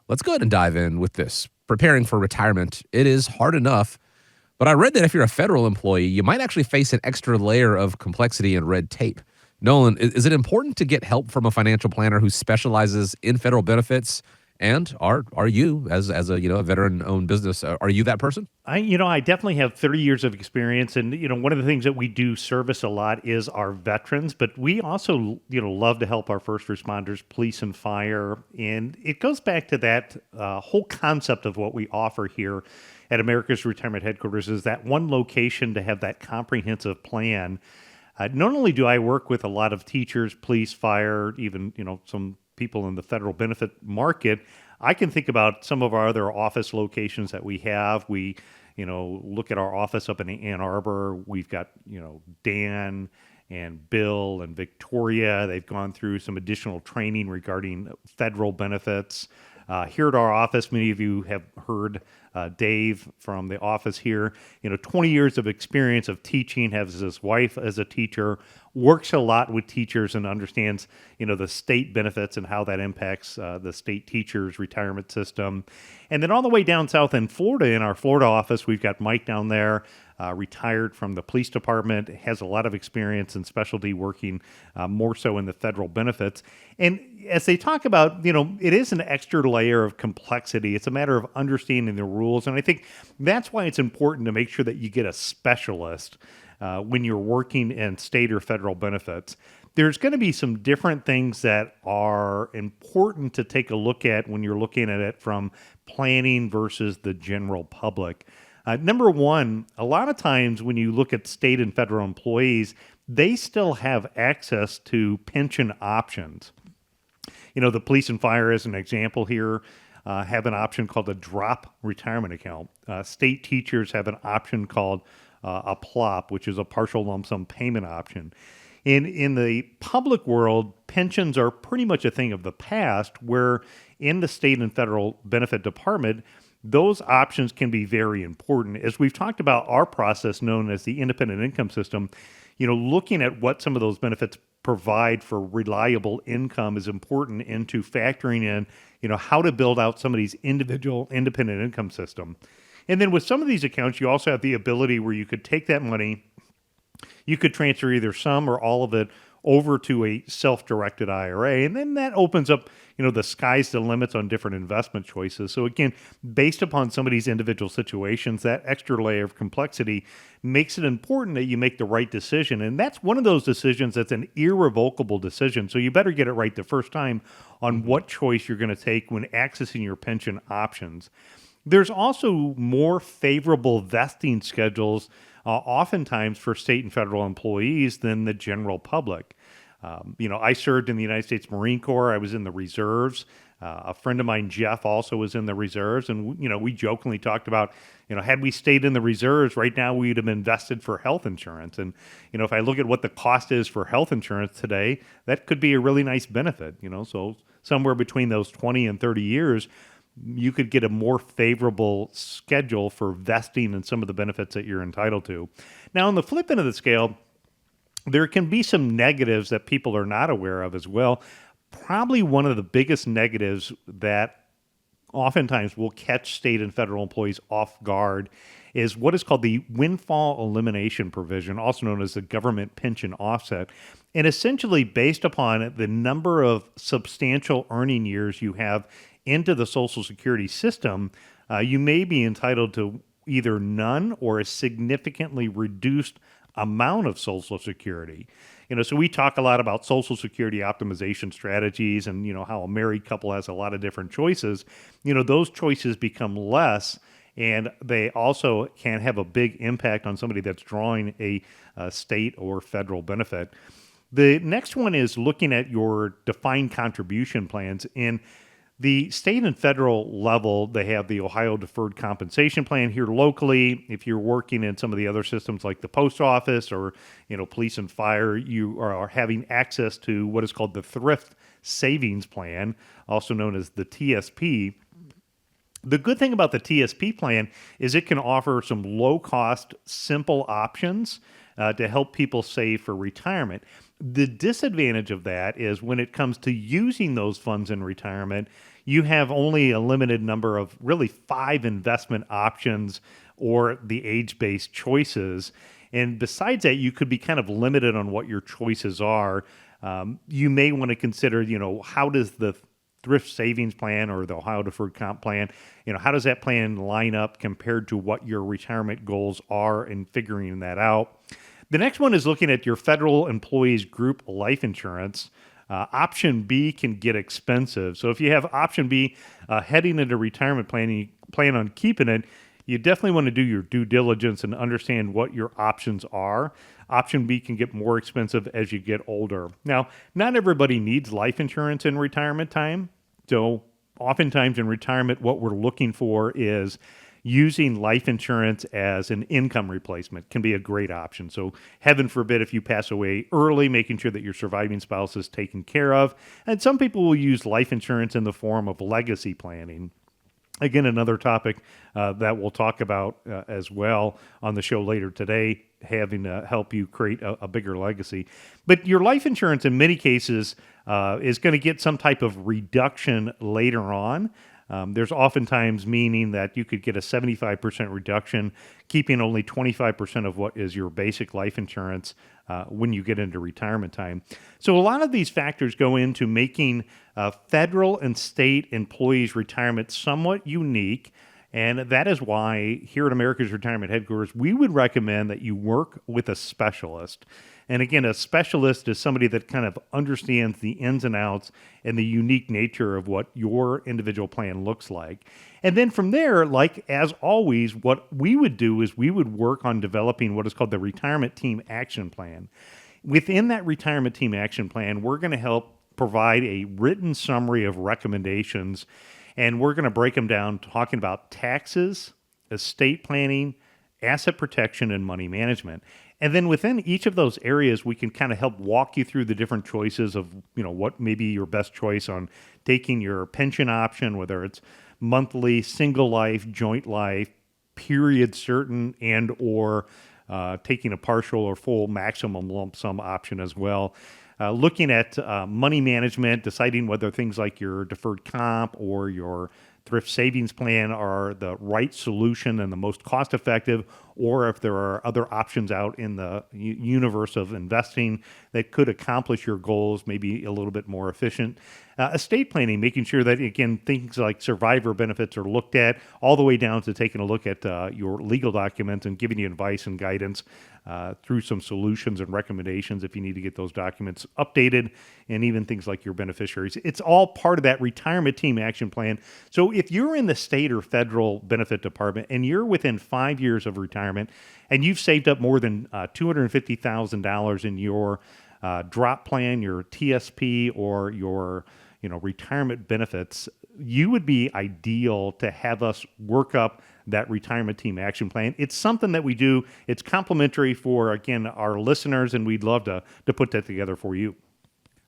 Let's go ahead and dive in with this. Preparing for retirement, it is hard enough, but I read that if you're a federal employee, you might actually face an extra layer of complexity and red tape. Nolan, is it important to get help from a financial planner who specializes in federal benefits? And are you, as a a veteran owned business, are you that person? I definitely have 30 years of experience, and one of the things that we do service a lot is our veterans, but we also love to help our first responders, police and fire, and it goes back to that whole concept of what we offer here at America's Retirement Headquarters is that one location to have that comprehensive plan. Not only do I work with a lot of teachers, police, fire, even some people in the federal benefit market, I can think about some of our other office locations that we have. We, look at our office up in Ann Arbor. We've got, Dan and Bill and Victoria. They've gone through some additional training regarding federal benefits. Here at our office, many of you have heard Dave from the office here. 20 years of experience of teaching, has his wife as a teacher, works a lot with teachers and understands, the state benefits and how that impacts the state teachers' retirement system. And then all the way down south in Florida, in our Florida office, we've got Mike down there, retired from the police department, has a lot of experience and specialty working more so in the federal benefits. And as they talk about, it is an extra layer of complexity. It's a matter of understanding the rules. And I think that's why it's important to make sure that you get a specialist when you're working in state or federal benefits. There's going to be some different things that are important to take a look at when you're looking at it from planning versus the general public. Number one, a lot of times when you look at state and federal employees, they still have access to pension options. The police and fire, as an example here, have an option called a drop retirement account. State teachers have an option called a PLOP, which is a partial lump sum payment option. In the public world, pensions are pretty much a thing of the past, where in the state and federal benefit department, those options can be very important. As we've talked about our process known as the independent income system, looking at what some of those benefits provide for reliable income is important into factoring in, how to build out some of these individual independent income system. And then with some of these accounts, you also have the ability where you could take that money, you could transfer either some or all of it over to a self-directed IRA. And then that opens up, the sky's the limits on different investment choices. So again, based upon somebody's individual situations, that extra layer of complexity makes it important that you make the right decision. And that's one of those decisions that's an irrevocable decision. So you better get it right the first time on what choice you're going to take when accessing your pension options. There's also more favorable vesting schedules oftentimes for state and federal employees than the general public. I served in the United States Marine Corps. I was in the reserves. A friend of mine, Jeff, also was in the reserves. And, we jokingly talked about, had we stayed in the reserves right now, we'd have invested for health insurance. And, if I look at what the cost is for health insurance today, that could be a really nice benefit, so somewhere between those 20 and 30 years, you could get a more favorable schedule for vesting and some of the benefits that you're entitled to. Now, on the flip end of the scale, there can be some negatives that people are not aware of as well. Probably one of the biggest negatives that oftentimes will catch state and federal employees off guard is what is called the windfall elimination provision, also known as the government pension offset. And essentially based upon the number of substantial earning years you have into the Social Security system, you may be entitled to either none or a significantly reduced amount of Social Security. So we talk a lot about Social Security optimization strategies and, how a married couple has a lot of different choices. Those choices become less, and they also can have a big impact on somebody that's drawing a state or federal benefit. The next one is looking at your defined contribution plans. In the state and federal level, they have the Ohio Deferred Compensation Plan here locally. If you're working in some of the other systems like the post office or, police and fire, you are having access to what is called the Thrift Savings Plan, also known as the TSP. The good thing about the TSP plan is it can offer some low-cost, simple options to help people save for retirement. The disadvantage of that is when it comes to using those funds in retirement, you have only a limited number of really 5 investment options or the age-based choices. And besides that, you could be kind of limited on what your choices are. You may want to consider, how does the thrift savings plan or the Ohio Deferred Comp Plan, how does that plan line up compared to what your retirement goals are and figuring that out. The next one is looking at your federal employees group life insurance. Option B can get expensive. So if you have option B heading into retirement plan and you plan on keeping it, you definitely want to do your due diligence and understand what your options are. Option B can get more expensive as you get older. Now, not everybody needs life insurance in retirement time. So oftentimes in retirement, what we're looking for is using life insurance as an income replacement can be a great option. So heaven forbid if you pass away early, making sure that your surviving spouse is taken care of. And some people will use life insurance in the form of legacy planning. Again, another topic that we'll talk about as well on the show later today, having to help you create a bigger legacy. But your life insurance in many cases is going to get some type of reduction later on. There's oftentimes meaning that you could get a 75% reduction, keeping only 25% of what is your basic life insurance when you get into retirement time. So a lot of these factors go into making federal and state employees' retirement somewhat unique. And that is why here at America's Retirement Headquarters, we would recommend that you work with a specialist. And again, a specialist is somebody that kind of understands the ins and outs and the unique nature of what your individual plan looks like. And then from there, like as always, what we would do is we would work on developing what is called the Retirement Team Action Plan. Within that Retirement Team Action Plan, we're going to help provide a written summary of recommendations, and we're going to break them down talking about taxes, estate planning, asset protection, and money management. And then within each of those areas, we can kind of help walk you through the different choices of, what may be your best choice on taking your pension option, whether it's monthly, single life, joint life, period certain, and or taking a partial or full maximum lump sum option as well. Looking at money management, deciding whether things like your deferred comp or your thrift savings plan are the right solution and the most cost effective, or if there are other options out in the universe of investing that could accomplish your goals, maybe a little bit more efficient. Estate planning, making sure that, again, things like survivor benefits are looked at, all the way down to taking a look at your legal documents and giving you advice and guidance through some solutions and recommendations if you need to get those documents updated, and even things like your beneficiaries. It's all part of that Retirement Team Action Plan. So if you're in the state or federal benefit department and you're within 5 years of retirement and you've saved up more than $250,000 in your drop plan, your TSP, or your retirement benefits, you would be ideal to have us work up that Retirement Team Action Plan. It's something that we do. It's complimentary for, again, our listeners, and we'd love to put that together for you.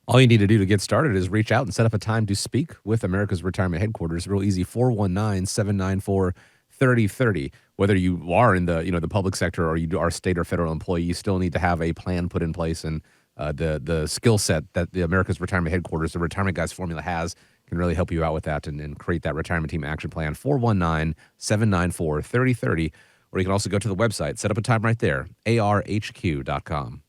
All you need to do to get started is reach out and set up a time to speak with America's Retirement Headquarters. Real easy, 419-794-3030. Whether you are in the the public sector or you are a state or federal employee, you still need to have a plan put in place, and the skill set that the America's Retirement Headquarters, the Retirement Guys formula has, can really help you out with that and create that Retirement Team Action Plan. 419-794-3030. Or you can also go to the website, set up a time right there, arhq.com.